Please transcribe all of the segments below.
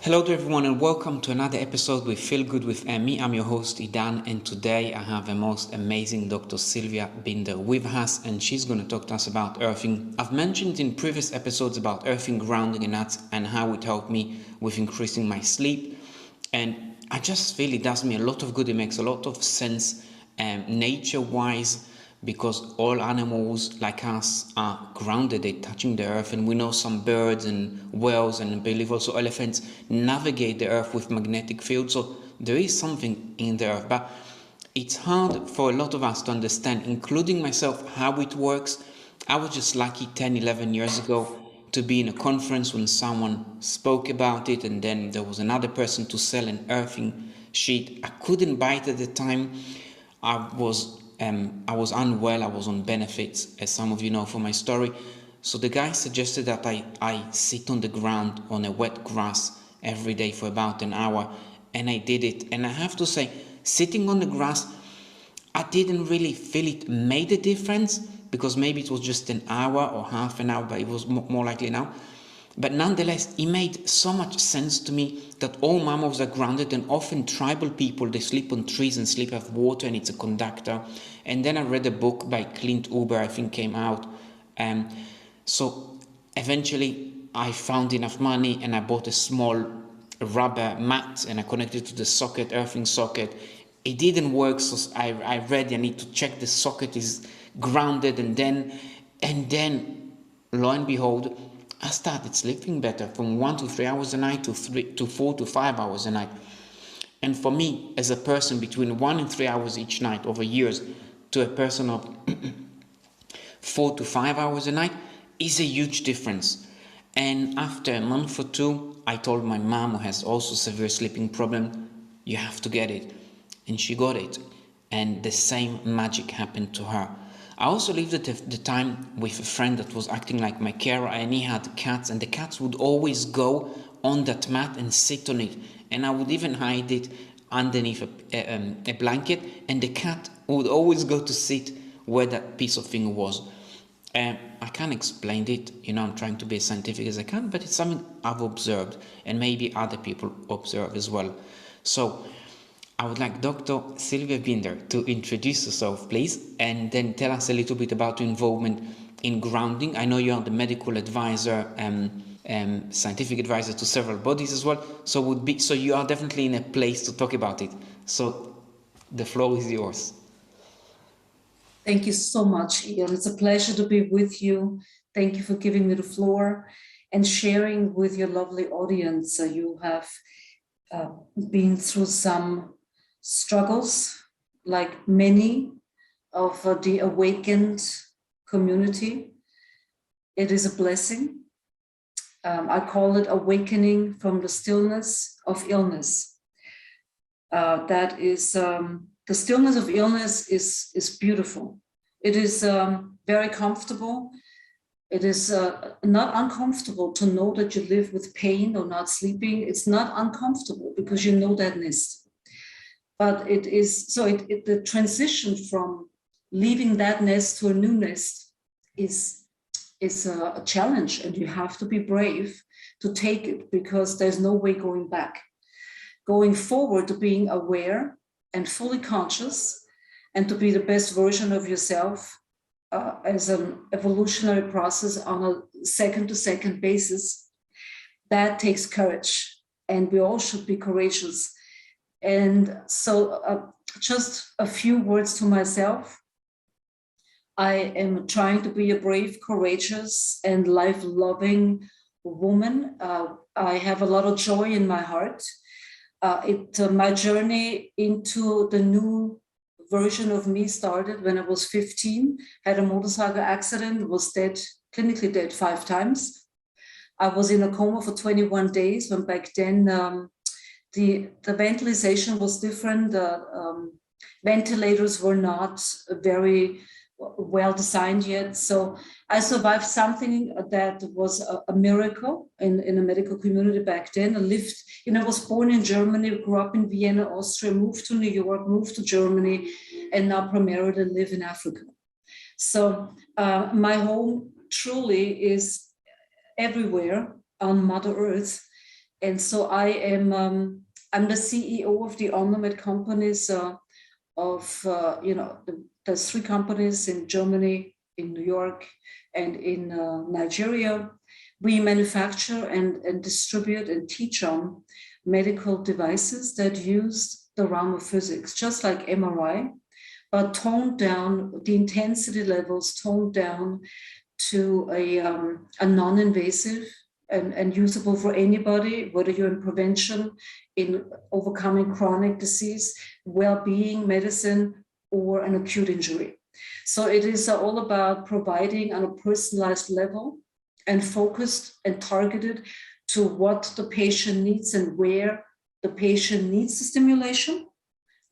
Hello to everyone and welcome to another episode with Feel Good with me. I'm your host Idan, and today I have a most amazing Dr. Silvia Binder with us, and she's going to talk to us about earthing. I've mentioned in previous episodes about earthing, grounding and how it helped me with increasing my sleep, and I just feel it does me a lot of good. It makes a lot of sense nature-wise, because all animals like us are grounded, they're touching the earth, and we know some birds and whales and I believe also elephants navigate the earth with magnetic fields, so there is something in the earth, but it's hard for a lot of us to understand, including myself, how it works. I was just lucky 10-11 years ago to be in a conference when someone spoke about it, and then there was another person to sell an earthing sheet. I couldn't buy it at the time. I was unwell, I was on benefits, as some of you know from my story. So the guy suggested that I sit on the ground on a wet grass every day for about an hour, and I did it. And I have to say, sitting on the grass, I didn't really feel it made a difference, because maybe it was just an hour or half an hour, but it was more likely now. But nonetheless, it made so much sense to me that all mammals are grounded, and often tribal people, they sleep on trees and sleep off water, and it's a conductor. And then I read a book by Clint Uber, I think came out. So eventually I found enough money and I bought a small rubber mat and I connected to the socket, earthing socket. It didn't work, so I read I need to check the socket is grounded, and then lo and behold, I started sleeping better, from 1 to 3 hours a night to 4 to 5 hours a night. And for me, as a person, between 1 and 3 hours each night over years to a person of 4 to 5 hours a night is a huge difference. And after a month or two, I told my mom, who has also severe sleeping problem, you have to get it. And she got it. And the same magic happened to her. I also lived at the time with a friend that was acting like my carer, and he had cats, and the cats would always go on that mat and sit on it, and I would even hide it underneath a blanket, and the cat would always go to sit where that piece of thing was. I can't explain it, I'm trying to be as scientific as I can, but it's something I've observed, and maybe other people observe as well. So I would like Dr. Silvia Binder to introduce herself, please, and then tell us a little bit about your involvement in grounding. I know you are the medical advisor, scientific advisor to several bodies as well, so you are definitely in a place to talk about it. So the floor is yours. Thank you so much, Ian. It's a pleasure to be with you. Thank you for giving me the floor and sharing with your lovely audience. You have been through some struggles, like many of the awakened community. It is a blessing. I call it awakening from the stillness of illness. That is, the stillness of illness is beautiful. It is very comfortable. It is not uncomfortable to know that you live with pain or not sleeping. It's not uncomfortable because you know that nest. But it is, so the transition from leaving that nest to a new nest is a challenge, and you have to be brave to take it, because there's no way going back. Going forward to being aware and fully conscious, and to be the best version of yourself as an evolutionary process on a second-to-second basis, that takes courage, and we all should be courageous. And so just a few words to myself. I am trying to be a brave, courageous, and life-loving woman. I have a lot of joy in my heart. My journey into the new version of me started when I was 15, had a motorcycle accident, was dead, clinically dead 5 times. I was in a coma for 21 days, when back then the ventilation was different. Ventilators were not very well designed yet. So I survived something that was a miracle in a medical community back then. I lived, I was born in Germany, grew up in Vienna, Austria, moved to New York, moved to Germany, and now primarily live in Africa. So my home truly is everywhere on Mother Earth. And so I'm the CEO of the Omnomed companies there's 3 companies in Germany, in New York, and in Nigeria. We manufacture and distribute and teach on medical devices that use the realm of physics, just like MRI, but toned down, the intensity levels toned down to a non-invasive and usable for anybody, whether you're in prevention, in overcoming chronic disease, well-being medicine, or an acute injury. So it is all about providing on a personalized level and focused and targeted to what the patient needs and where the patient needs the stimulation.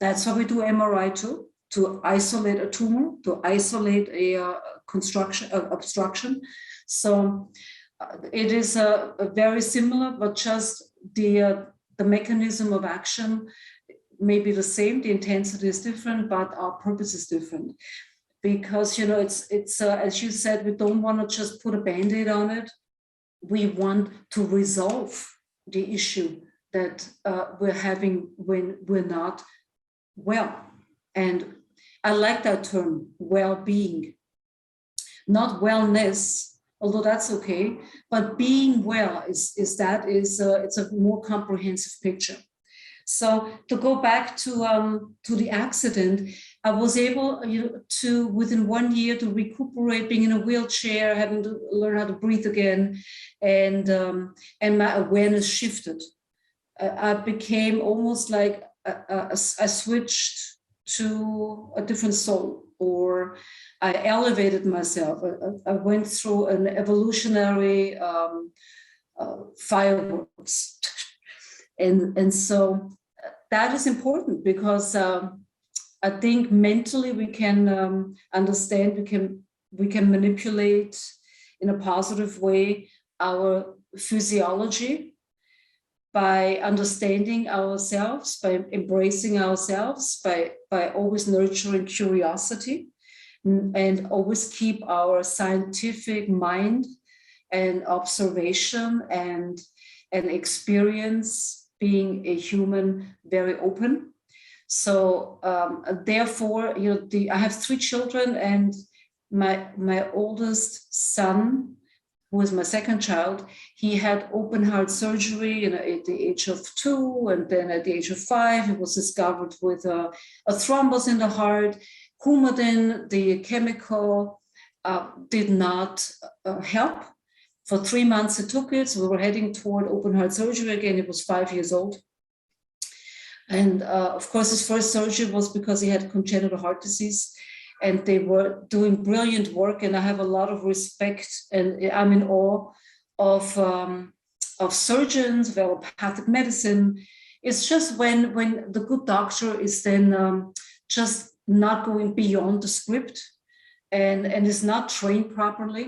That's why we do MRI too, to isolate a tumor, to isolate a obstruction. So it is very similar, but just the mechanism of action may be the same. The intensity is different, but our purpose is different. Because, it's as you said, we don't want to just put a Band-Aid on it. We want to resolve the issue that we're having when we're not well. And I like that term, well-being. Not wellness, although that's okay, but being well it's a more comprehensive picture. So to go back to the accident, I was able to within 1 year to recuperate, being in a wheelchair, having to learn how to breathe again, and my awareness shifted. I became almost like I switched to a different soul, or I elevated myself. I went through an evolutionary fireworks. And so that is important, because I think mentally we can understand, we can manipulate in a positive way our physiology by understanding ourselves, by embracing ourselves, by always nurturing curiosity, and always keep our scientific mind and observation and experience, being a human, very open. So therefore, I have 3 children, and my oldest son, who is my second child, he had open heart surgery at the age of 2, and then at the age of 5, he was discovered with a thrombus in the heart. Coumadin, the chemical, did not help. For 3 months it took it, so we were heading toward open heart surgery again. He was 5 years old. And of course, his first surgery was because he had congenital heart disease, and they were doing brilliant work. And I have a lot of respect, and I'm in awe of surgeons, of allopathic medicine. It's just when the good doctor is then just not going beyond the script, and is not trained properly,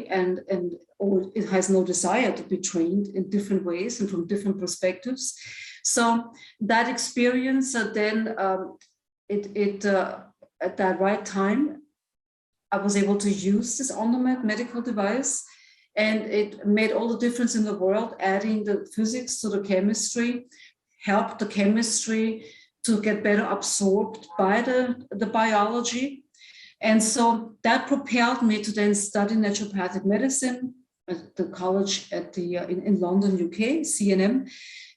or it has no desire to be trained in different ways and from different perspectives. So that experience, then at that right time, I was able to use this Omnomed medical device, and it made all the difference in the world. Adding the physics to the chemistry helped the chemistry to get better absorbed by the biology. And so that propelled me to then study naturopathic medicine at the college in London, UK, CNM,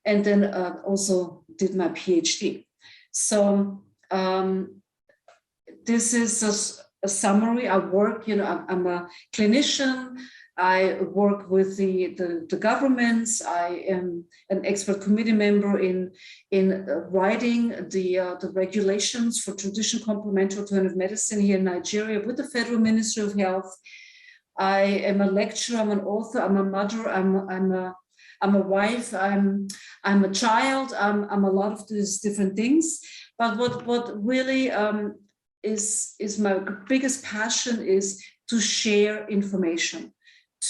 and then also did my Ph.D. So this is a summary. I work, I'm a clinician. I work with the governments. I am an expert committee member in writing the regulations for traditional complementary alternative medicine here in Nigeria with the Federal Ministry of Health. I am a lecturer. I'm an author. I'm a mother. I'm a wife. I'm a child. I'm a lot of these different things. But what really is my biggest passion is to share information.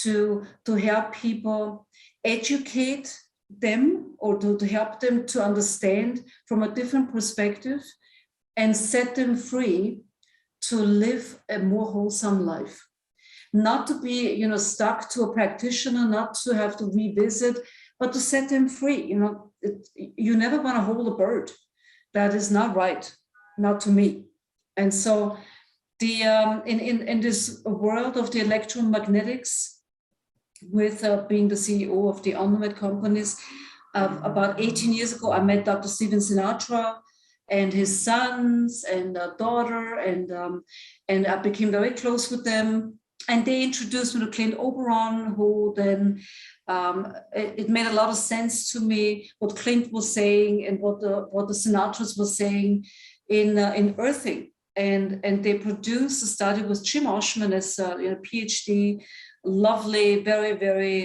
To help people, educate them, or to help them to understand from a different perspective, and set them free to live a more wholesome life. Not to be stuck to a practitioner, not to have to revisit, but to set them free. You never want to hold a bird. That is not right, not to me. And so in this world of the electromagnetics, with being the CEO of the Untitled companies, about 18 years ago, I met Dr. Stephen Sinatra and his sons and daughter, and I became very close with them. And they introduced me to Clint Oberon, who then, it made a lot of sense to me what Clint was saying and what the Sinatras were saying in earthing. And they produced a study with Jim Oshman as a Ph.D., lovely, very, very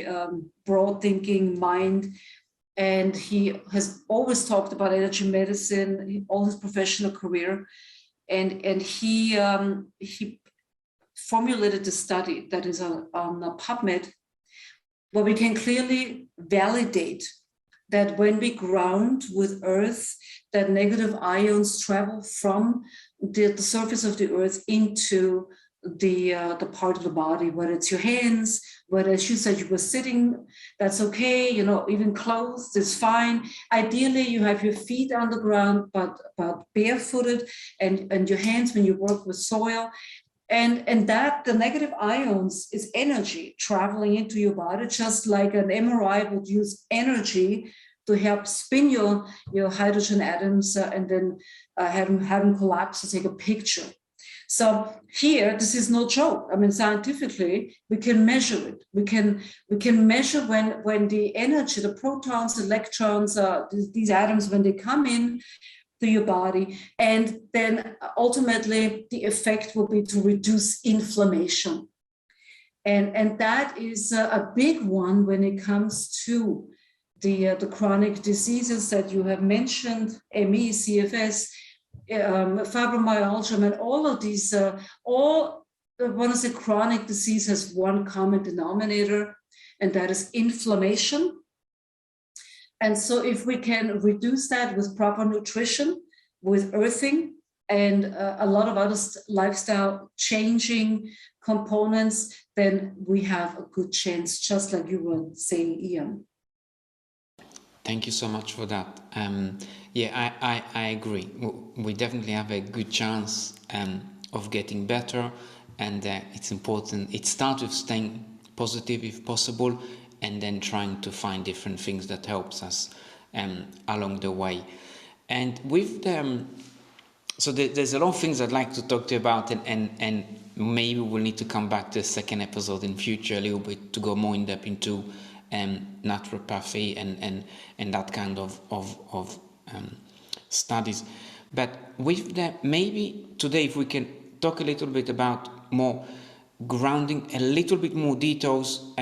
broad thinking mind. And he has always talked about energy medicine all his professional career. And he formulated a study that is on PubMed, where we can clearly validate that when we ground with Earth, that negative ions travel from the surface of the Earth into the part of the body, whether it's your hands, whether, as you said, you were sitting, that's okay, even clothes is fine. Ideally, you have your feet on the ground, but barefooted, and your hands when you work with soil. And that the negative ions is energy traveling into your body, just like an MRI would use energy to help spin your hydrogen atoms and then have them collapse to take a picture. So here, this is no joke. I mean, scientifically, we can measure it. We can measure when the energy, the protons, electrons, these atoms, when they come in to your body, and then ultimately the effect will be to reduce inflammation. And that is a big one when it comes to the chronic diseases that you have mentioned, ME, CFS, fibromyalgia, and all of these, one is a chronic disease has one common denominator, and that is inflammation. And so if we can reduce that with proper nutrition, with earthing, and a lot of other lifestyle changing components, then we have a good chance, just like you were saying, Ian. Thank you so much for that. Yeah, I agree. We definitely have a good chance of getting better, and it's important. It starts with staying positive if possible, and then trying to find different things that helps us along the way. And with them, so there's a lot of things I'd like to talk to you about, and maybe we'll need to come back to a second episode in future a little bit to go more in depth into naturopathy and that kind of studies. But with that, maybe today if we can talk a little bit about more grounding, a little bit more details,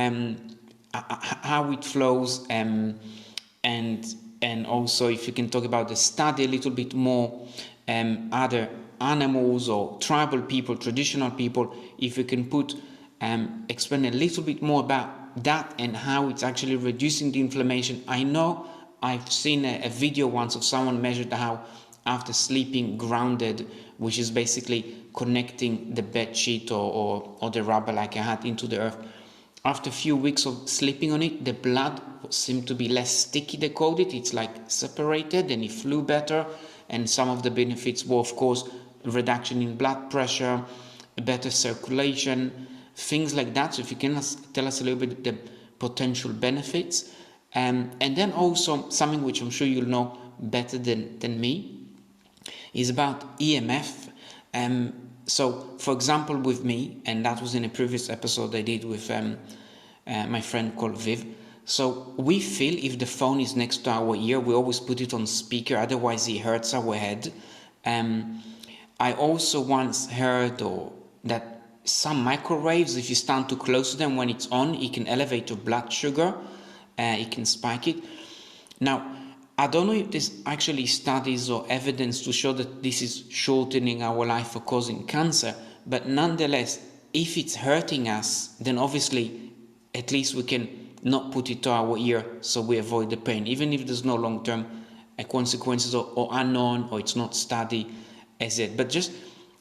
how it flows, and also if you can talk about the study a little bit more, other animals or tribal people, traditional people, if you can explain a little bit more about that and how it's actually reducing the inflammation. I know I've seen a video once of someone measured how after sleeping grounded, which is basically connecting the bed sheet or the rubber like I had into the earth. After a few weeks of sleeping on it, the blood seemed to be less sticky, they called it. It's like separated, and it flew better. And some of the benefits were, of course, reduction in blood pressure, better circulation, things like that. So if you can tell us a little bit the potential benefits. And then also something which I'm sure you'll know better than me is about EMF. So, for example, with me, and that was in a previous episode I did with my friend called Viv. So we feel if the phone is next to our ear, we always put it on speaker, otherwise it hurts our head. I also once heard that some microwaves, if you stand too close to them when it's on, it can elevate your blood sugar, it can spike it. Now, I don't know if there's actually studies or evidence to show that this is shortening our life or causing cancer, but nonetheless, if it's hurting us, then obviously at least we can not put it to our ear so we avoid the pain, even if there's no long-term consequences or unknown or it's not studied as yet. But just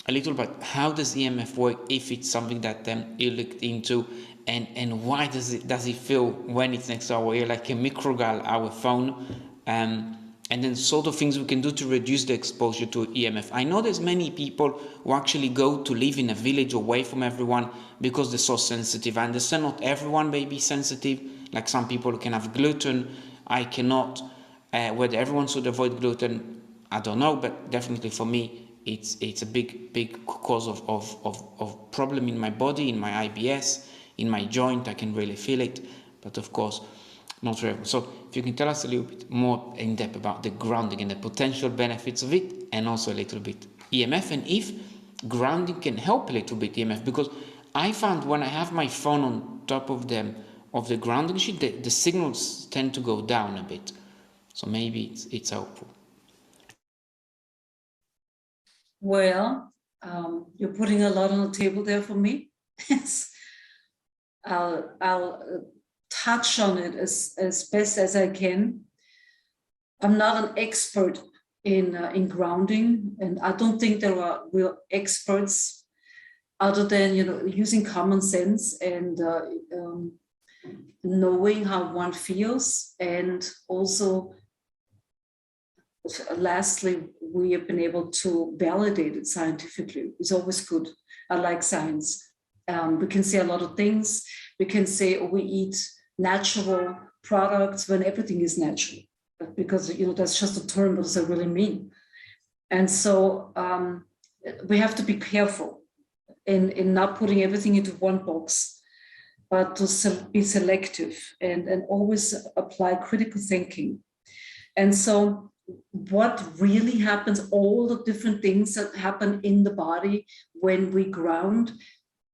a little bit, how does EMF work if it's something that you looked into, and why does it feel when it's next to our ear like a microgal, our phone, and then sort of things we can do to reduce the exposure to EMF. I know there's many people who actually go to live in a village away from everyone because they're so sensitive. I understand not everyone may be sensitive, like some people can have gluten. I cannot, whether everyone should avoid gluten, I don't know, but definitely for me, it's a big cause of problem in my body, in my IBS, in my joint. I can really feel it, but of course, not for everyone. So if you can tell us a little bit more in depth about the grounding and the potential benefits of it, and also a little bit EMF, and if grounding can help a little bit EMF, because I found when I have my phone on top of the grounding sheet, the signals tend to go down a bit. So maybe it's helpful. Well, you're putting a lot on the table there for me. I'll touch on it as best as I can. I'm not an expert in grounding, and I don't think there are real experts other than using common sense and knowing how one feels, and also lastly, we have been able to validate it scientifically. It's always good. I like science. We can say a lot of things. We can say, we eat natural products when everything is natural, because that's just a term. What does that really mean? And so we have to be careful in not putting everything into one box, but to be selective and always apply critical thinking. And so what really happens, all the different things that happen in the body when we ground,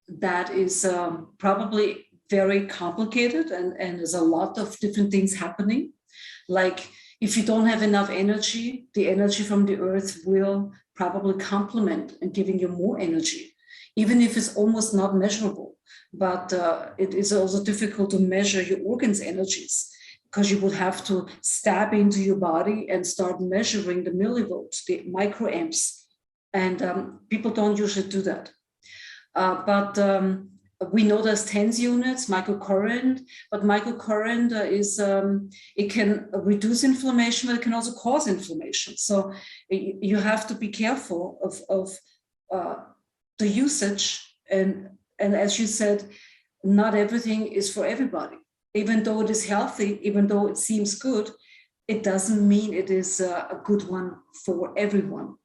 that is probably very complicated, and there's a lot of different things happening. Like if you don't have enough energy, the energy from the earth will probably complement and giving you more energy, even if it's almost not measurable. But it is also difficult to measure your organs' energies, because you would have to stab into your body and start measuring the millivolts, the microamps. And people don't usually do that. But we know there's TENS units, microcurrent, but microcurrent it can reduce inflammation, but it can also cause inflammation. So you have to be careful of the usage. And as you said, not everything is for everybody. Even though it is healthy, even though it seems good, it doesn't mean it is a good one for everyone.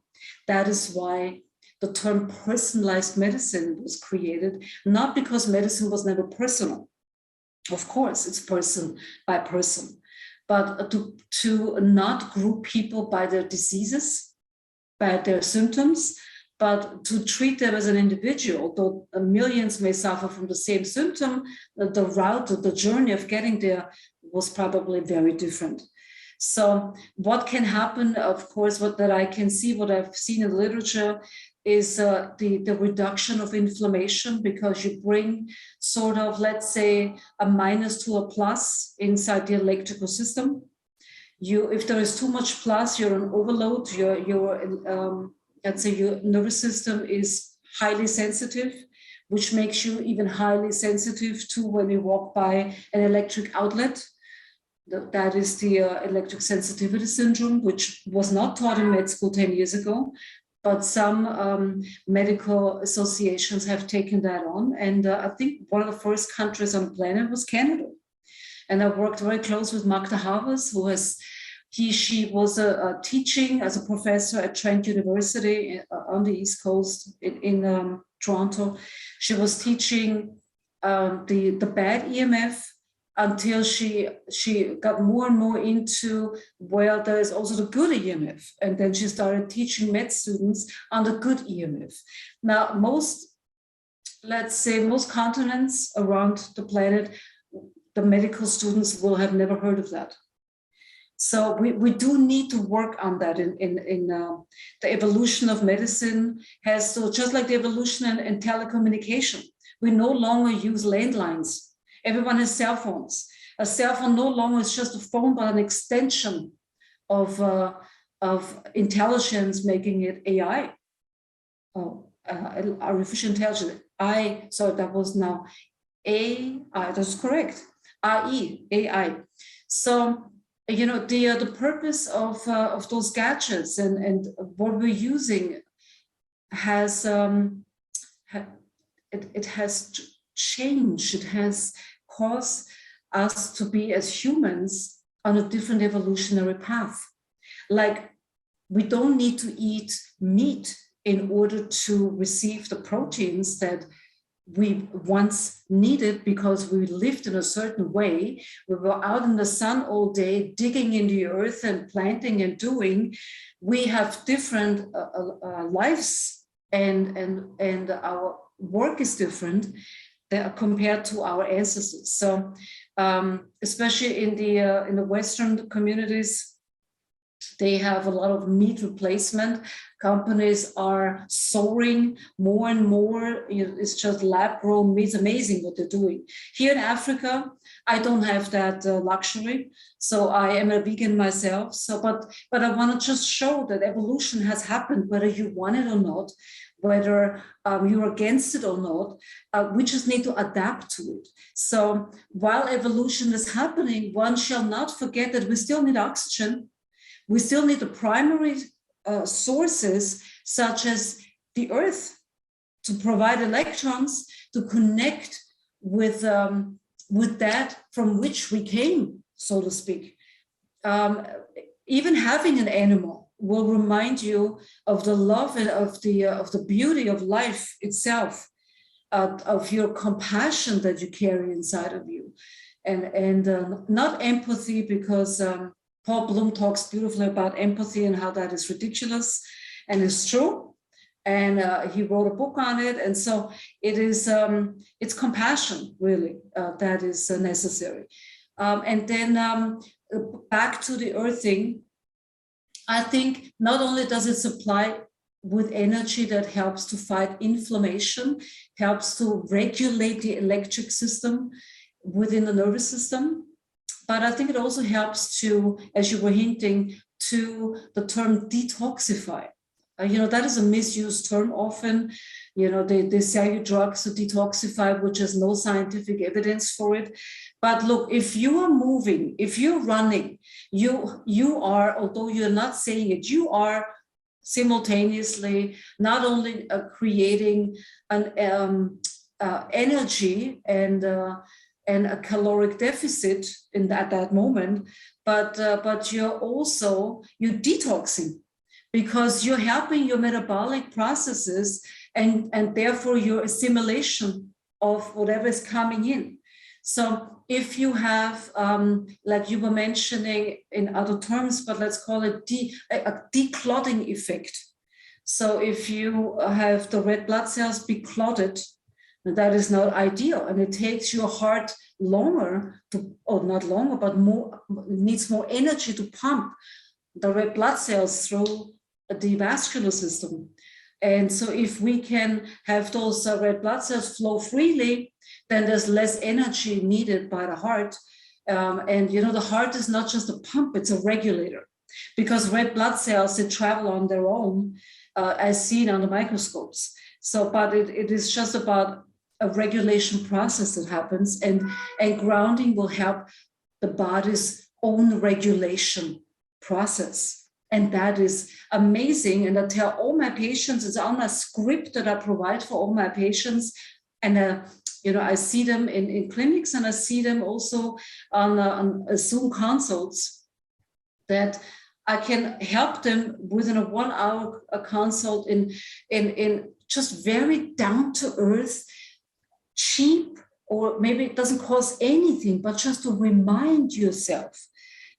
That is why the term personalized medicine was created, not because medicine was never personal. Of course, it's person by person, but to not group people by their diseases, by their symptoms, but to treat them as an individual. Though millions may suffer from the same symptom, the route, the journey of getting there was probably very different. So what can happen, of course, that I can see, what I've seen in the literature, is the reduction of inflammation, because you bring sort of, let's say, a minus to a plus inside the electrical system. If there is too much plus, you're on overload. Let's say your nervous system is highly sensitive, which makes you even highly sensitive to when you walk by an electric outlet. That is the electric sensitivity syndrome, which was not taught in med school 10 years ago, but some medical associations have taken that on. And I think one of the first countries on the planet was Canada. And I worked very close with Magda Havers, she was teaching as a professor at Trent University on the East Coast in Toronto. She was teaching the bad EMF until she got more and more into, well, there is also the good EMF. And then she started teaching med students on the good EMF. Now, most continents around the planet, the medical students will have never heard of that. So we do need to work on that in the evolution of medicine has, so just like the evolution in telecommunication, we no longer use landlines. Everyone has cell phones. A cell phone no longer is just a phone, but an extension of intelligence, making it AI, artificial intelligence. That was now AI, that's correct. AI. So, the purpose of those gadgets and what we're using has it has changed. It has caused us to be as humans on a different evolutionary path. Like, we don't need to eat meat in order to receive the proteins that we once needed because we lived in a certain way. We were out in the sun all day, digging in the earth and planting and doing. We have different lives, and our work is different compared to our ancestors. So, especially in the Western communities, they have a lot of meat replacement. Companies are soaring more and more. It's just lab-grown meat. It's amazing what they're doing. Here in Africa, I don't have that luxury. So I am a vegan myself. So, but I want to just show that evolution has happened, whether you want it or not, whether you're against it or not. We just need to adapt to it. So while evolution is happening, one shall not forget that we still need oxygen. We still need the primary sources, such as the earth, to provide electrons, to connect with that from which we came, so to speak. Even having an animal will remind you of the love and of the beauty of life itself, of your compassion that you carry inside of you, and not empathy, because Paul Bloom talks beautifully about empathy and how that is ridiculous, and it's true. And he wrote a book on it. And so it is, it's compassion, really, that is necessary. And then back to the earthing, I think not only does it supply with energy that helps to fight inflammation, helps to regulate the electric system within the nervous system, but I think it also helps to, as you were hinting, to the term detoxify. That is a misused term often. They sell you drugs to detoxify, which has no scientific evidence for it. But look, if you are moving, if you're running, you are, although you're not saying it, you are simultaneously not only creating an energy and a caloric deficit at that moment, but you're detoxing, because you're helping your metabolic processes and therefore your assimilation of whatever is coming in. So if you have, like you were mentioning in other terms, but let's call it a declotting effect. So if you have the red blood cells be clotted, that is not ideal, and it takes your heart longer not longer, but more, needs more energy to pump the red blood cells through the vascular system. And so if we can have those red blood cells flow freely, then there's less energy needed by the heart. And the heart is not just a pump, it's a regulator, because red blood cells, they travel on their own, as seen on the microscopes. So, but it is just about a regulation process that happens, and grounding will help the body's own regulation process. And that is amazing. And I tell all my patients, it's on my script that I provide for all my patients. And I see them in clinics, and I see them also on Zoom consults, that I can help them within a 1 hour consult in just very down to earth, cheap, or maybe it doesn't cost anything, but just to remind yourself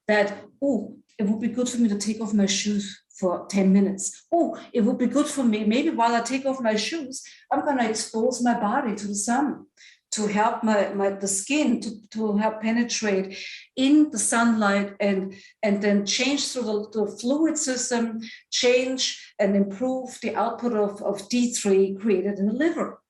that, oh, it would be good for me to take off my shoes for 10 minutes. Oh, it would be good for me, maybe while I take off my shoes, I'm going to expose my body to the sun, to help the skin to help penetrate in the sunlight, and then change through the fluid system, change and improve the output of D3 created in the liver.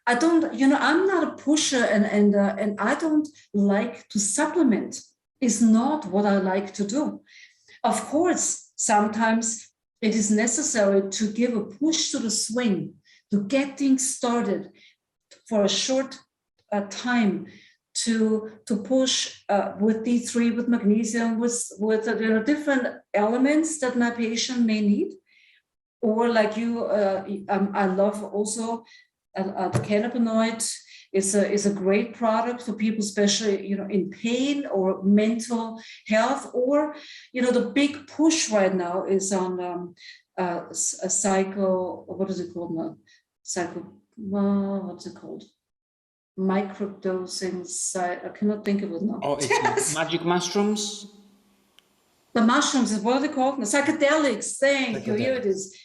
I'm not a pusher, and I don't like to supplement. Is not what I like to do. Of course, sometimes it is necessary to give a push to the swing, to get things started for a short time to push with D3, with magnesium, with different elements that my patient may need. Or like you, I love also the cannabinoid is a great product for people, especially in pain or mental health. Or the big push right now is on a psycho. What is it called now? What's it called? Microdosing. I cannot think of it now. Oh, it's like magic mushrooms. The mushrooms is what are they called? The psychedelics. Thank you. Here it is.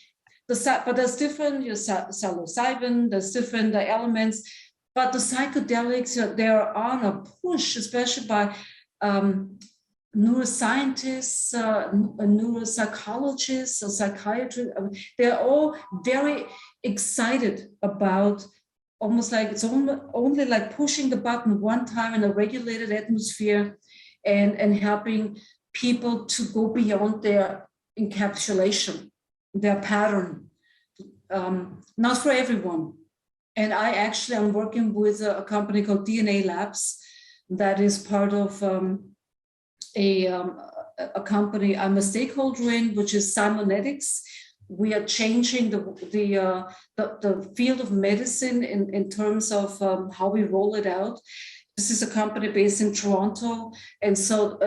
But there's different psilocybin. There's different elements. But the psychedelics, they're on a push, especially by neuroscientists, neuropsychologists, or psychiatrists. They're all very excited about, almost like it's only like pushing the button one time in a regulated atmosphere and helping people to go beyond their encapsulation, their pattern. Not for everyone. And I'm working with a company called DNA Labs that is part of a company I'm a stakeholder in, which is Simonetics. We are changing the field of medicine in terms of how we roll it out. This is a company based in Toronto, and so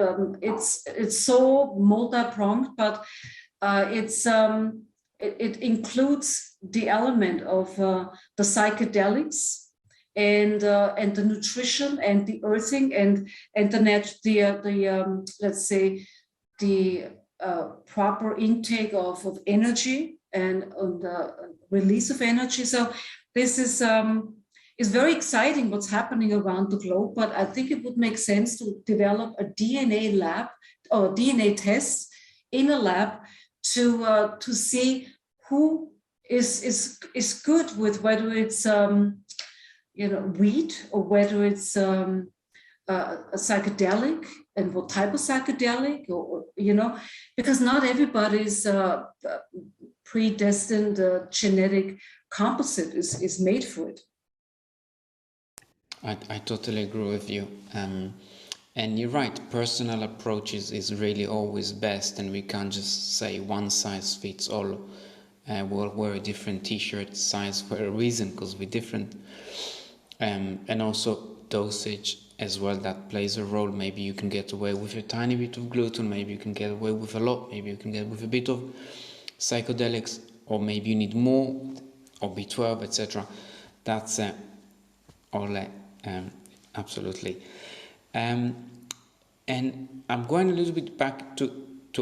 it's so multi-pronged, but it includes the element of the psychedelics and the nutrition and the earthing and let's say the proper intake of energy and the release of energy. So this is very exciting what's happening around the globe, but I think it would make sense to develop a DNA lab or DNA test in a lab to see who is good with whether it's weed or whether it's a psychedelic, and what type of psychedelic, or because not everybody's predestined genetic composite is made for it. I totally agree with you. And you're right, personal approaches is really always best, and we can't just say one size fits all. We'll wear a different t-shirt size for a reason, because we're different. And also dosage as well, that plays a role. Maybe you can get away with a tiny bit of gluten, maybe you can get away with a lot, maybe you can get with a bit of psychedelics, or maybe you need more, or B12, etc. That's all absolutely. And I'm going a little bit back to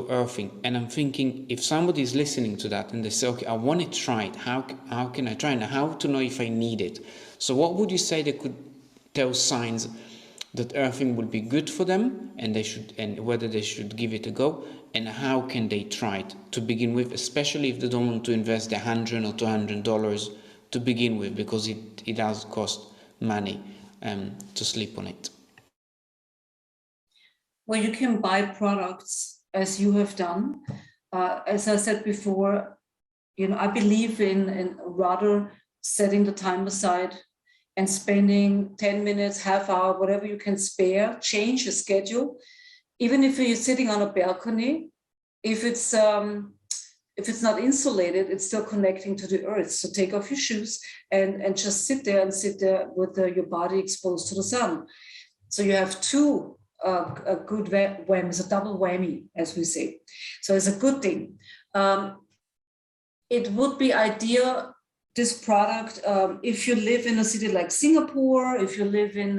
earthing, and I'm thinking, if somebody is listening to that and they say, okay, I want to try it, how can I try it, and how to know if I need it? So what would you say they could tell signs that earthing would be good for them, and whether they should give it a go, and how can they try it to begin with, especially if they don't want to invest $100 or $200 to begin with, because it does cost money to sleep on it? Well, you can buy products as you have done. As I said before, I believe in rather setting the time aside and spending 10 minutes, half hour, whatever you can spare, change your schedule. Even if you're sitting on a balcony, if it's not insulated, it's still connecting to the earth. So take off your shoes and just sit there with your body exposed to the sun. So you have two a good whammy, a double whammy, as we say. So it's a good thing. It would be ideal, this product, if you live in a city like Singapore, if you live in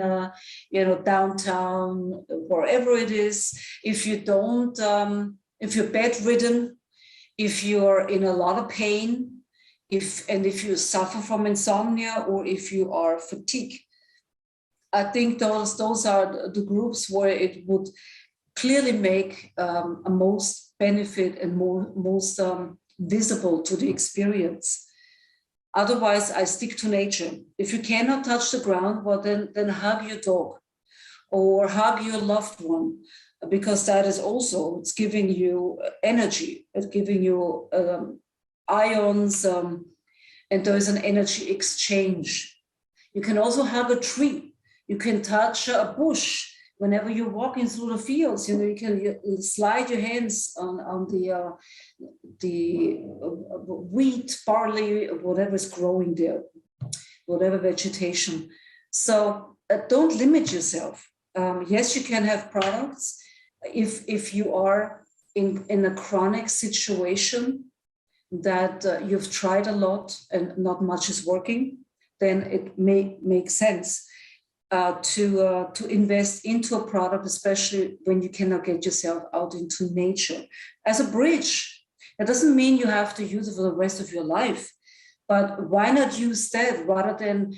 downtown, wherever it is, if you're bedridden, if you're in a lot of pain, if you suffer from insomnia, or if you are fatigued. I think those are the groups where it would clearly make a most benefit and most visible to the experience. Otherwise, I stick to nature. If you cannot touch the ground, well, then hug your dog or hug your loved one, because that is also, it's giving you energy, it's giving you ions, and there is an energy exchange. You can also hug a tree. You can touch a bush whenever you're walking through the fields. You can slide your hands on the wheat, barley, whatever is growing there, whatever vegetation. So don't limit yourself. Yes, you can have products if you are in a chronic situation that you've tried a lot and not much is working, then it may make sense to invest into a product, especially when you cannot get yourself out into nature as a bridge. That doesn't mean you have to use it for the rest of your life, but why not use that rather than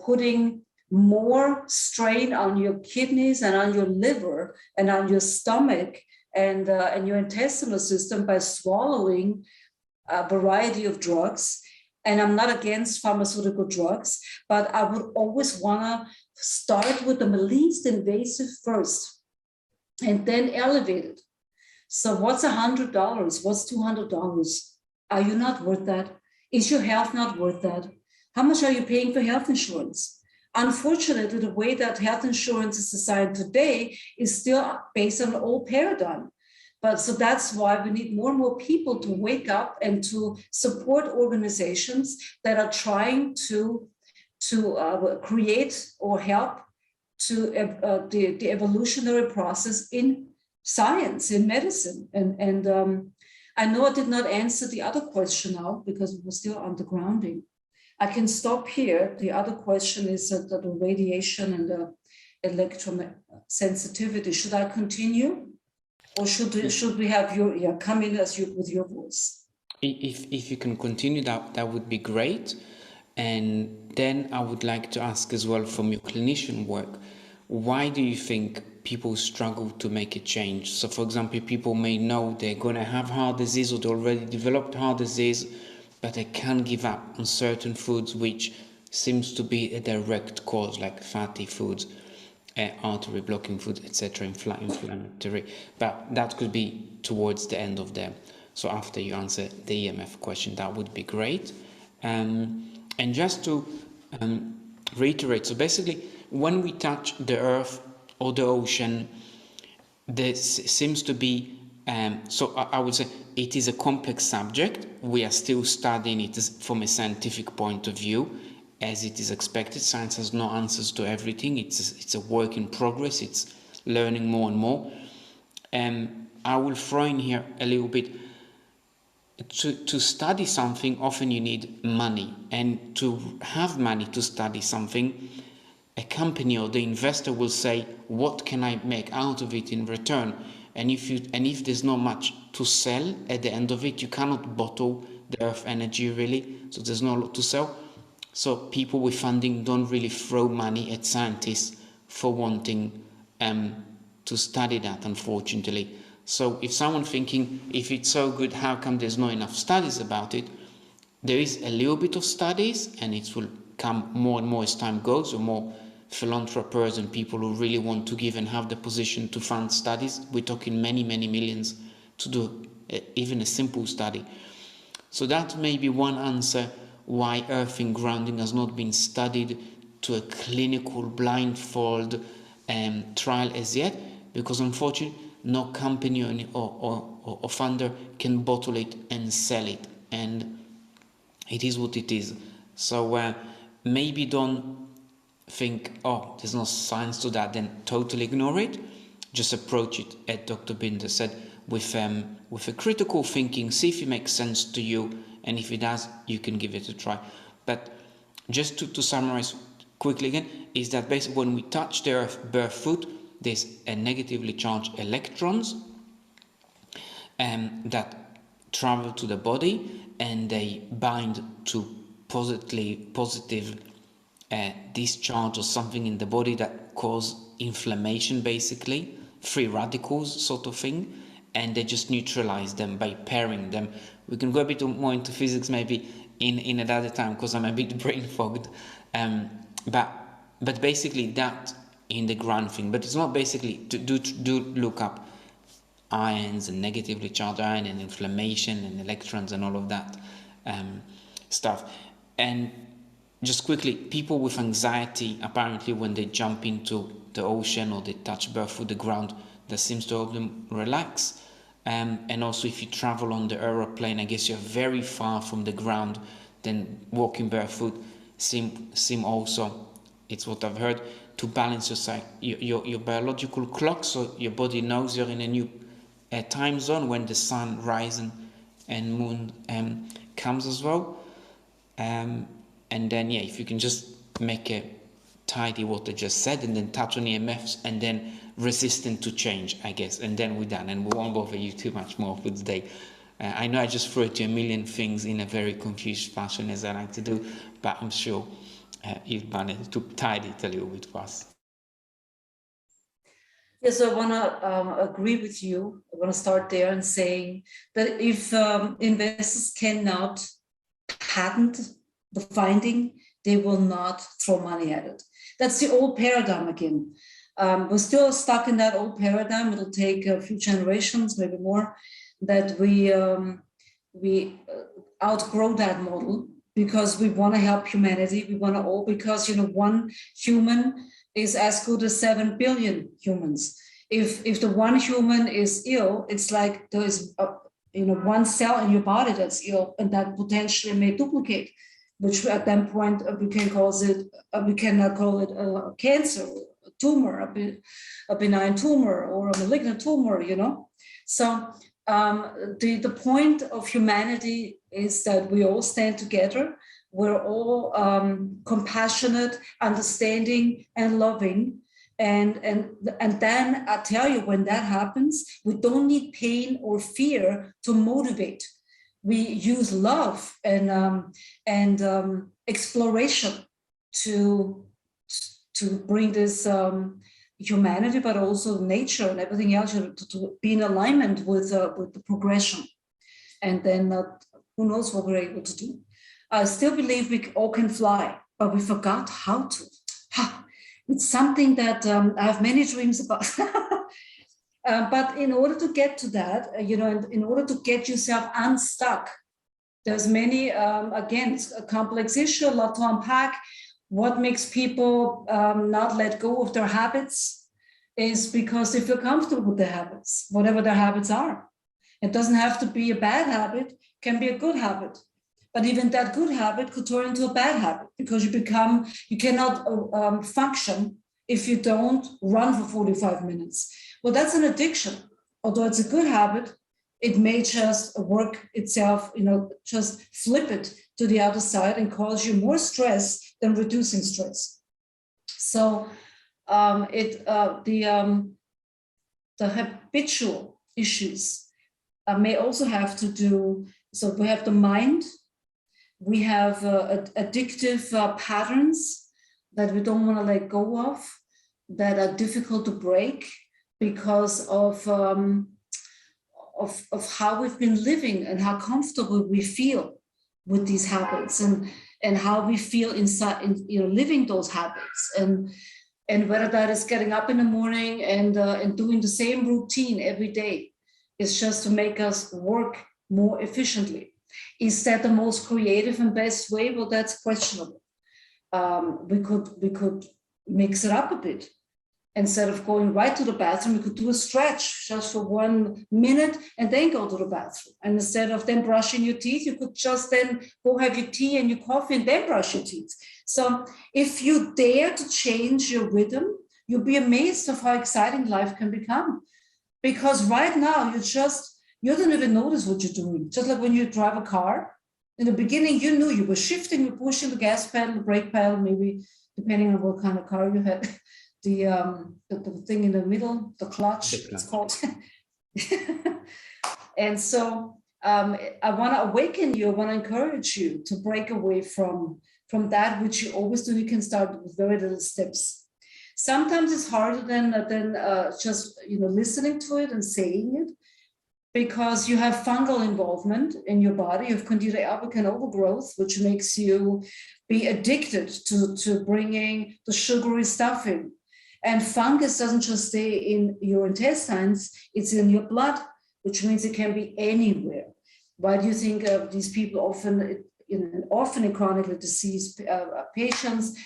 putting more strain on your kidneys and on your liver and on your stomach and your intestinal system by swallowing a variety of drugs. And I'm not against pharmaceutical drugs, but I would always want to start with the least invasive first and then elevate it. So what's $100? What's $200? Are you not worth that? Is your health not worth that? How much are you paying for health insurance? Unfortunately, the way that health insurance is designed today is still based on an old paradigm. But so that's why we need more and more people to wake up and to support organizations that are trying to create or help to the evolutionary process in science, in medicine. And I know I did not answer the other question now because we're still on the grounding. I can stop here. The other question is the radiation and the electron sensitivity. Should I continue? Or should we have you come in with your voice? If you can continue, that would be great. And then I would like to ask as well, from your clinician work, why do you think people struggle to make a change? So for example, people may know they're going to have heart disease or they already developed heart disease, but they can't give up on certain foods, which seems to be a direct cause, like fatty foods, artery blocking food, etc., inflammatory. But that could be towards the end of them. So after you answer the EMF question, that would be great. And just to reiterate, so basically, when we touch the earth or the ocean, there seems to be, so I would say it is a complex subject. We are still studying it from a scientific point of view, as it is expected. Science has no answers to everything. It's a work in progress. It's learning more and more. I will throw in here a little bit. To study something, often you need money, and to have money to study something, a company or the investor will say, what can I make out of it in return? And if there's not much to sell at the end of it, you cannot bottle the earth energy really, so there's no lot to sell. So people with funding don't really throw money at scientists for wanting to study that, unfortunately. So if someone thinking, if it's so good, how come there's not enough studies about it? There is a little bit of studies, and it will come more and more as time goes, or more philanthropists and people who really want to give and have the position to fund studies. We're talking many, many millions to do even a simple study. So that may be one answer why earthing grounding has not been studied to a clinical blindfold trial as yet, because unfortunately no company or funder can bottle it and sell it, and it is what it is. So maybe don't think, oh, there's no science to that, then totally ignore it. Just approach it, as Dr. Binder said, with a critical thinking, see if it makes sense to you, and if it does, you can give it a try. But just to summarize quickly again, is that basically when we touch the earth barefoot, there's a negatively charged electrons that travel to the body, and they bind to positive discharge or something in the body that cause inflammation, basically free radicals sort of thing, and they just neutralize them by pairing them. We can go a bit more into physics maybe in another time, because I'm a bit brain fogged, but basically that in the grand thing. But it's not basically do look up ions and negatively charged ion and inflammation and electrons and all of that stuff. And just quickly, people with anxiety, apparently when they jump into the ocean or they touch barefoot the ground, that seems to help them relax. And also if you travel on the aeroplane, I guess you're very far from the ground, then walking barefoot seem also, it's what I've heard, to balance your biological clock, so your body knows you're in a new time zone when the sun rises and moon comes as well. And then, yeah, if you can just make a tidy what I just said, and then touch on EMFs, and then resistant to change, I guess, and then we're done, and we won't bother you too much more for today. I know I just threw at you a million things in a very confused fashion, as I like to do, but I'm sure you've managed to tidy it a little bit for us. Yes, I want to agree with you. I want to start there and saying that if investors cannot patent the finding, they will not throw money at it. That's the old paradigm again. We're still stuck in that old paradigm. It'll take a few generations, maybe more, that we outgrow that model, because we want to help humanity. We want to all, because, you know, one human is as good as 7 billion humans. If the one human is ill, it's like there is one cell in your body that's ill, and that potentially may duplicate, which at that point we cannot call it a cancer, a tumor, a benign tumor, or a malignant tumor, you know. So the point of humanity is that we all stand together. We're all compassionate, understanding, and loving. And then I tell you, when that happens, we don't need pain or fear to motivate. We use love and exploration to bring this humanity, but also nature and everything else, to be in alignment with the progression. And then who knows what we're able to do. I still believe we all can fly, but we forgot how to. It's something that I have many dreams about. But in order to get to that, in order to get yourself unstuck, there's many, again, it's a complex issue, a lot to unpack. What makes people not let go of their habits is because they feel comfortable with their habits, whatever their habits are. It doesn't have to be a bad habit, it can be a good habit. But even that good habit could turn into a bad habit, because you cannot function if you don't run for 45 minutes. Well, that's an addiction. Although it's a good habit, it may just work itself, just flip it to the other side and cause you more stress than reducing stress. So the habitual issues may also have to do, so we have the mind, we have addictive patterns that we don't want to let go of, that are difficult to break because of how we've been living and how comfortable we feel with these habits, and how we feel inside living those habits, and whether that is getting up in the morning and doing the same routine every day is just to make us work more efficiently. Is that the most creative and best way? Well, that's questionable. We could mix it up a bit. Instead of going right to the bathroom, we could do a stretch just for 1 minute and then go to the bathroom. And instead of then brushing your teeth, you could just then go have your tea and your coffee and then brush your teeth. So if you dare to change your rhythm, you'll be amazed of how exciting life can become. Because right now, you don't even notice what you're doing. Just like when you drive a car, in the beginning, you knew you were shifting, you were pushing the gas pedal, the brake pedal, maybe depending on what kind of car you had. The thing in the middle, the clutch, it's called. And so I want to awaken you, I want to encourage you to break away from that which you always do. You can start with very little steps. Sometimes it's harder than just listening to it and saying it, because you have fungal involvement in your body. You have Candida albicans overgrowth, which makes you be addicted to bringing the sugary stuff in. And fungus doesn't just stay in your intestines, it's in your blood, which means it can be anywhere. Why do you think these people often, often in chronically diseased patients,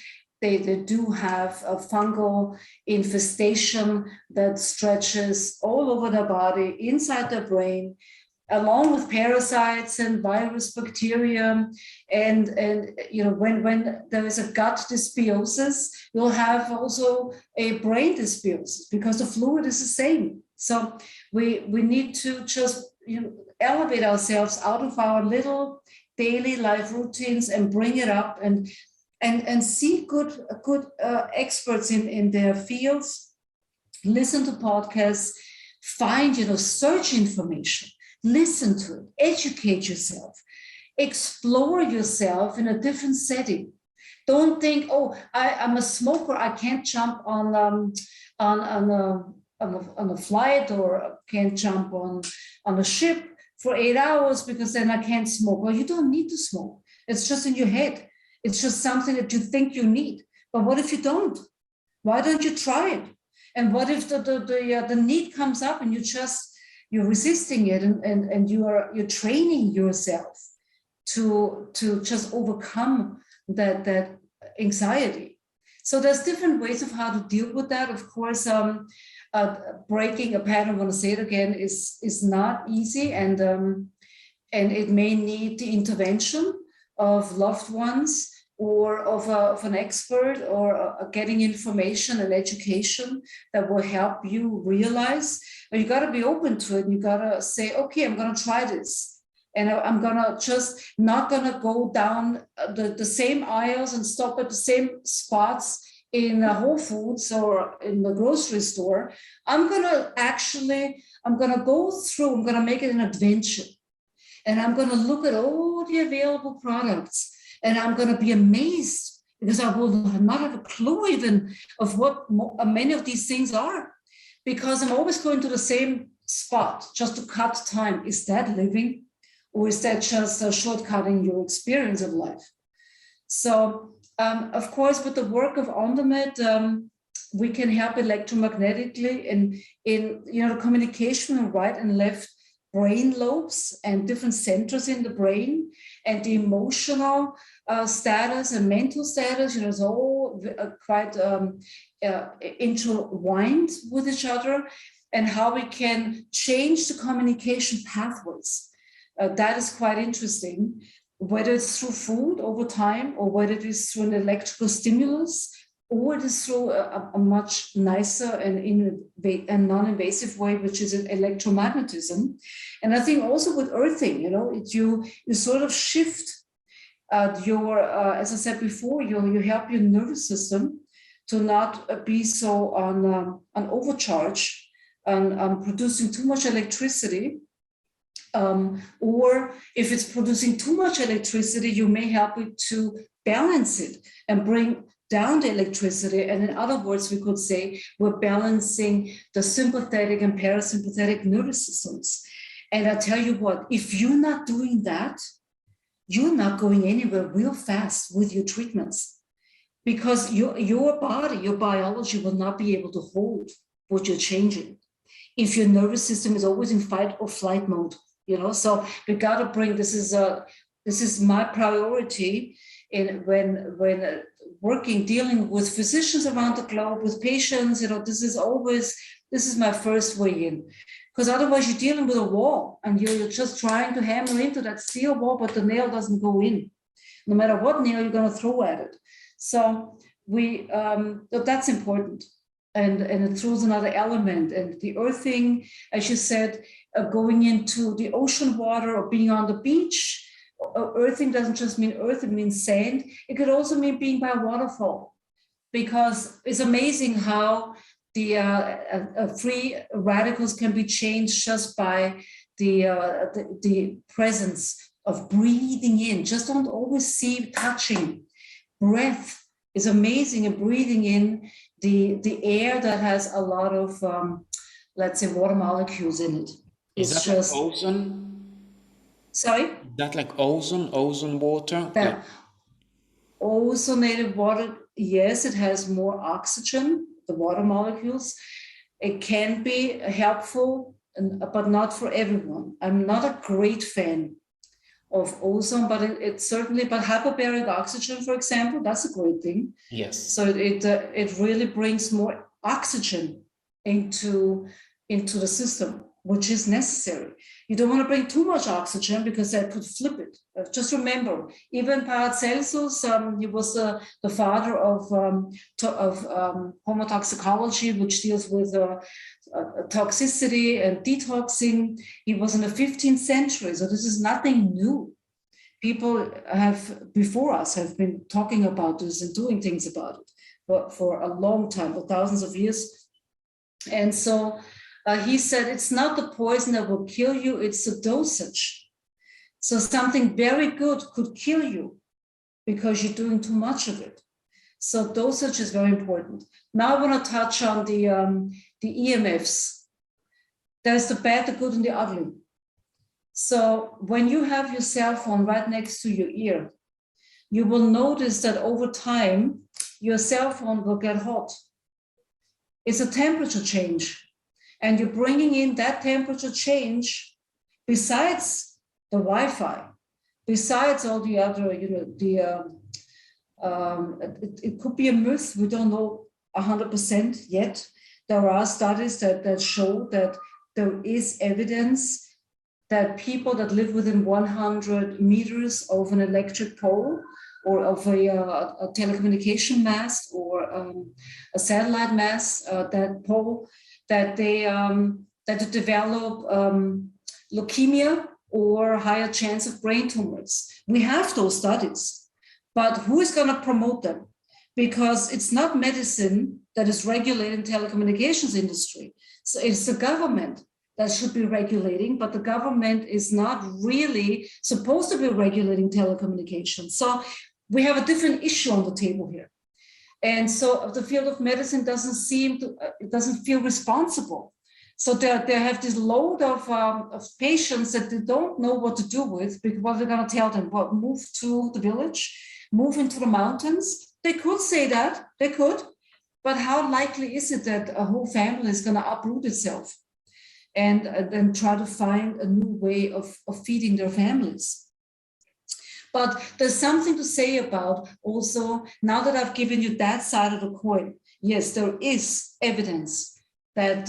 they do have a fungal infestation that stretches all over their body, inside their brain, along with parasites and virus, bacteria. And when there is a gut dysbiosis, you'll have also a brain dysbiosis because the fluid is the same. So we need to just elevate ourselves out of our little daily life routines and bring it up and see good experts in their fields, listen to podcasts, find, search information, listen to it, educate yourself, explore yourself in a different setting. Don't think, oh, I'm a smoker, I can't jump on a flight, or can't jump on a ship for 8 hours because then I can't smoke. Well, you don't need to smoke. It's just in your head. It's just something that you think you need. But what if you don't? Why don't you try it? And what if the need comes up and you're resisting it, and you're training yourself to just overcome that anxiety? So there's different ways of how to deal with that. Of course, breaking a pattern, I want to say it again, is not easy, and it may need the intervention of loved ones or of an expert, or getting information and education that will help you realize. But you got to be open to it. And you got to say, okay, I'm going to try this. And I'm going to just not going to go down the same aisles and stop at the same spots in Whole Foods or in the grocery store. I'm going to go through, I'm going to make it an adventure. And I'm going to look at all the available products. And I'm going to be amazed, because I will not have a clue even of what many of these things are, because I'm always going to the same spot just to cut time. Is that living, or is that just shortcutting your experience of life? So, of course, with the work of OnTheMed, we can help electromagnetically in the communication of right and left brain lobes and different centers in the brain, and the emotional status and mental status, it's all quite intertwined with each other, and how we can change the communication pathways. That is quite interesting, whether it's through food over time, or whether it is through an electrical stimulus, or it is through a much nicer and non-invasive way, which is electromagnetism. And I think also with earthing, you sort of shift your, as I said before, you help your nervous system to not be so on overcharge and producing too much electricity. Or if it's producing too much electricity, you may help it to balance it and bring down the electricity. And in other words, we could say we're balancing the sympathetic and parasympathetic nervous systems. And I tell you what, if you're not doing that, you're not going anywhere real fast with your treatments, because your body, your biology will not be able to hold what you're changing if your nervous system is always in fight or flight mode. So we got to bring, this is my priority when dealing with physicians around the globe, with patients. This is my first way in, because otherwise you're dealing with a wall and you're just trying to hammer into that steel wall, but the nail doesn't go in, no matter what nail you're going to throw at it. So that's important. And it throws another element, and the earthing, as you said, going into the ocean water or being on the beach. Earthing doesn't just mean earth, it means sand. It could also mean being by a waterfall, because it's amazing how the free radicals can be changed just by the presence of breathing in. Just don't always see touching. Breath is amazing, and breathing in the air that has a lot of, let's say, water molecules in it. Is that just like ozone? Sorry? Is that like ozone water? That ozonated water, yes, it has more oxygen, the water molecules. It can be helpful, but not for everyone. I'm not a great fan ozone, but it certainly, but hyperbaric oxygen, for example, that's a great thing. Yes. So it really brings more oxygen into the system, which is necessary. You don't want to bring too much oxygen because that could flip it. Just remember, even Paracelsus, he was the father of homotoxicology, which deals with toxicity and detoxing. He was in the 15th century, so this is nothing new. People before us have been talking about this and doing things about it for a long time, for thousands of years. And so he said, it's not the poison that will kill you, it's the dosage. So something very good could kill you because you're doing too much of it. So dosage is very important. Now I want to touch on the EMFs. There's the bad, the good, and the ugly. So when you have your cell phone right next to your ear, you will notice that over time, your cell phone will get hot. It's a temperature change. And you're bringing in that temperature change besides the Wi-Fi, besides all the other, it could be a myth. We don't know 100% yet. There are studies that show that there is evidence that people that live within 100 meters of an electric pole or of a telecommunication mast or a satellite mast, that pole, that they develop leukemia or higher chance of brain tumors. We have those studies, but who is going to promote them? Because it's not medicine that is regulating telecommunications industry. So it's the government that should be regulating, but the government is not really supposed to be regulating telecommunications. So we have a different issue on the table here. And so the field of medicine doesn't feel responsible. So they have this load of patients that they don't know what to do with, because what they're going to tell them, well, move to the village, move into the mountains. They could say that, they could, but how likely is it that a whole family is going to uproot itself and then try to find a new way of feeding their families? But there's something to say about also, now that I've given you that side of the coin, yes, there is evidence that,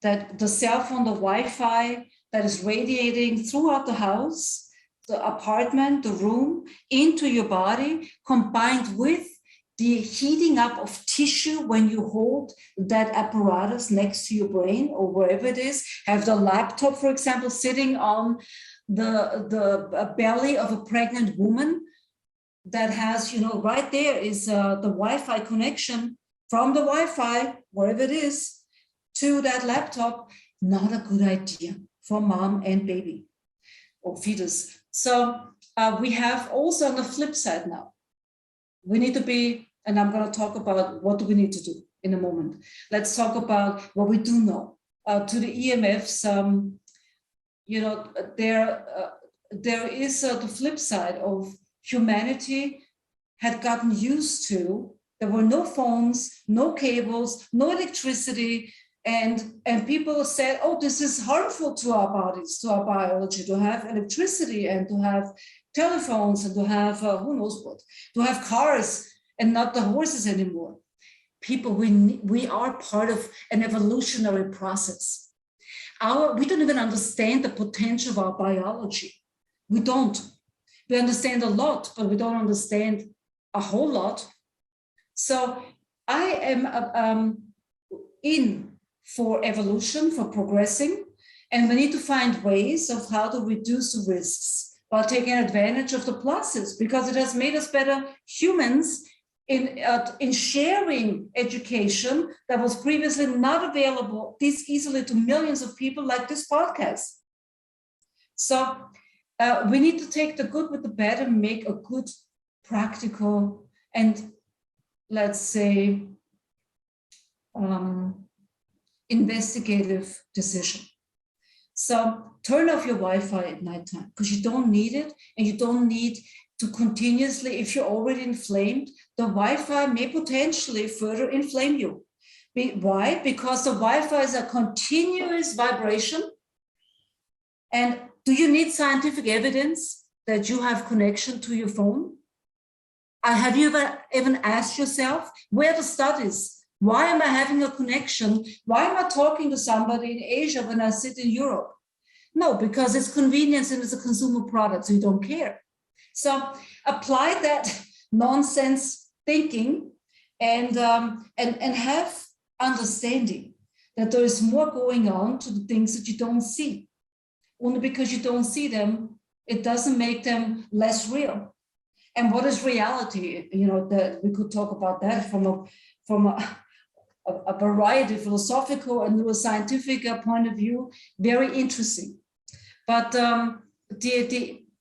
that the cell phone, the Wi-Fi that is radiating throughout the house, the apartment, the room, into your body, combined with the heating up of tissue when you hold that apparatus next to your brain or wherever it is, have the laptop, for example, sitting on the belly of a pregnant woman that has, right there is the Wi-Fi connection from the Wi-Fi, wherever it is, to that laptop. Not a good idea for mom and baby or fetus. So we have also on the flip side now, we need to be, and I'm going to talk about what do we need to do in a moment. Let's talk about what we do know. To the EMFs, there is the flip side of humanity had gotten used to, there were no phones, no cables, no electricity, and people said, oh, this is harmful to our bodies, to our biology, to have electricity and to have telephones and to have who knows what, to have cars and not the horses anymore. People, we are part of an evolutionary process. We don't even understand the potential of our biology. We don't. We understand a lot, but we don't understand a whole lot. So I am in for evolution, for progressing, and we need to find ways of how to reduce the risks while taking advantage of the pluses, because it has made us better humans in sharing education that was previously not available this easily to millions of people, like this podcast. So we need to take the good with the bad and make a good, practical, and let's say investigative decision. So turn off your Wi-Fi at nighttime, because you don't need it, and you don't need to continuously, if you're already inflamed, the Wi-Fi may potentially further inflame you. Why? Because the Wi-Fi is a continuous vibration. And do you need scientific evidence that you have connection to your phone? Have you ever even asked yourself, where are the studies? Why am I having a connection? Why am I talking to somebody in Asia when I sit in Europe? No, because it's convenience and it's a consumer product, so you don't care. So apply that nonsense thinking and have understanding that there is more going on to the things that you don't see. Only because you don't see them, it doesn't make them less real. And what is reality? You know, that we could talk about that from a variety, philosophical and neuroscientific point of view. Very interesting. But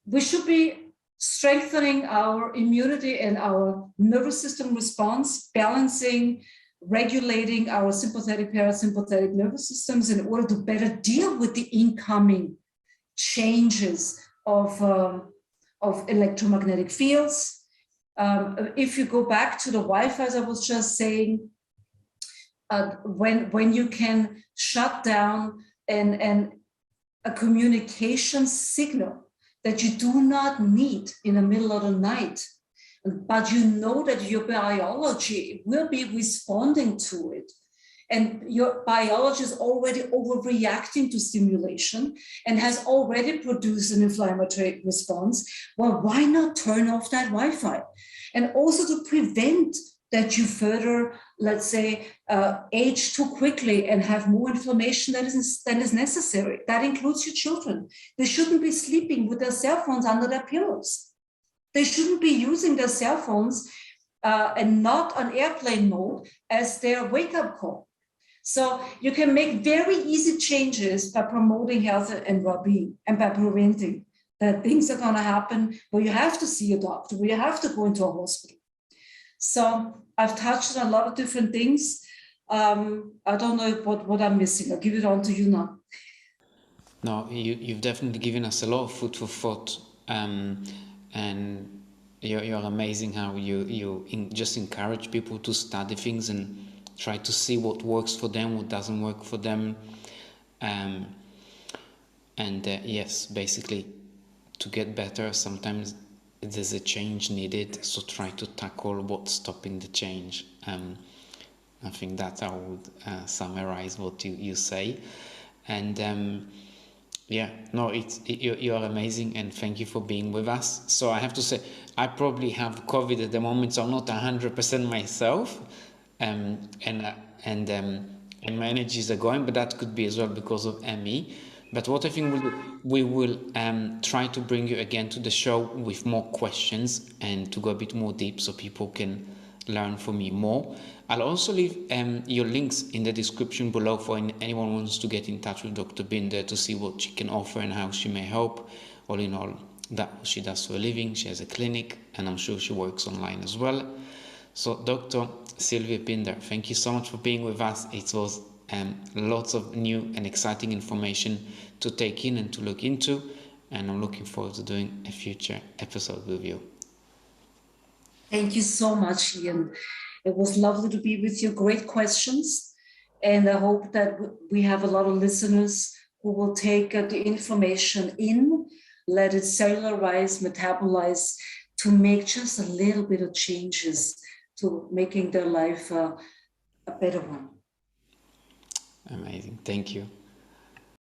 we should be strengthening our immunity and our nervous system response, balancing, regulating our sympathetic, parasympathetic nervous systems in order to better deal with the incoming changes of electromagnetic fields. If you go back to the Wi-Fi, as I was just saying, when you can shut down a communication signal that you do not need in the middle of the night, but you know that your biology will be responding to it. And your biology is already overreacting to stimulation and has already produced an inflammatory response. Well, why not turn off that Wi-Fi? And also to prevent that you further, let's say, age too quickly and have more inflammation than is necessary. That includes your children. They shouldn't be sleeping with their cell phones under their pillows. They shouldn't be using their cell phones and not on airplane mode as their wake-up call. So you can make very easy changes by promoting health and well-being and by preventing that things are going to happen where you have to see a doctor, where you have to go into a hospital. So I've touched on a lot of different things. I don't know what I'm missing. I'll give it on to you now. No, you've definitely given us a lot of food for thought, and you're amazing how you just encourage people to study things and try to see what works for them, what doesn't work for them, yes, basically to get better sometimes there's a change needed, so try to tackle what's stopping the change. I think that's how I would summarize what you say. And yeah, no, you're amazing, and thank you for being with us. So I have to say, I probably have COVID at the moment, so I'm not 100% myself, and my energies are going, but that could be as well because of ME. But what I think we will try to bring you again to the show with more questions and to go a bit more deep so people can learn from you more. I'll also leave your links in the description below for anyone who wants to get in touch with Dr. Binder to see what she can offer and how she may help. All in all, that she does for a living. She has a clinic, and I'm sure she works online as well. So Dr. Silvia Binder, thank you so much for being with us. It was lots of new and exciting information to take in and to look into, and I'm looking forward to doing a future episode with you. Thank you so much, Ian. It was lovely to be with you. Great questions. And I hope that we have a lot of listeners who will take the information in, let it cellularize, metabolize, to make just a little bit of changes to making their life a better one. Amazing. Thank you.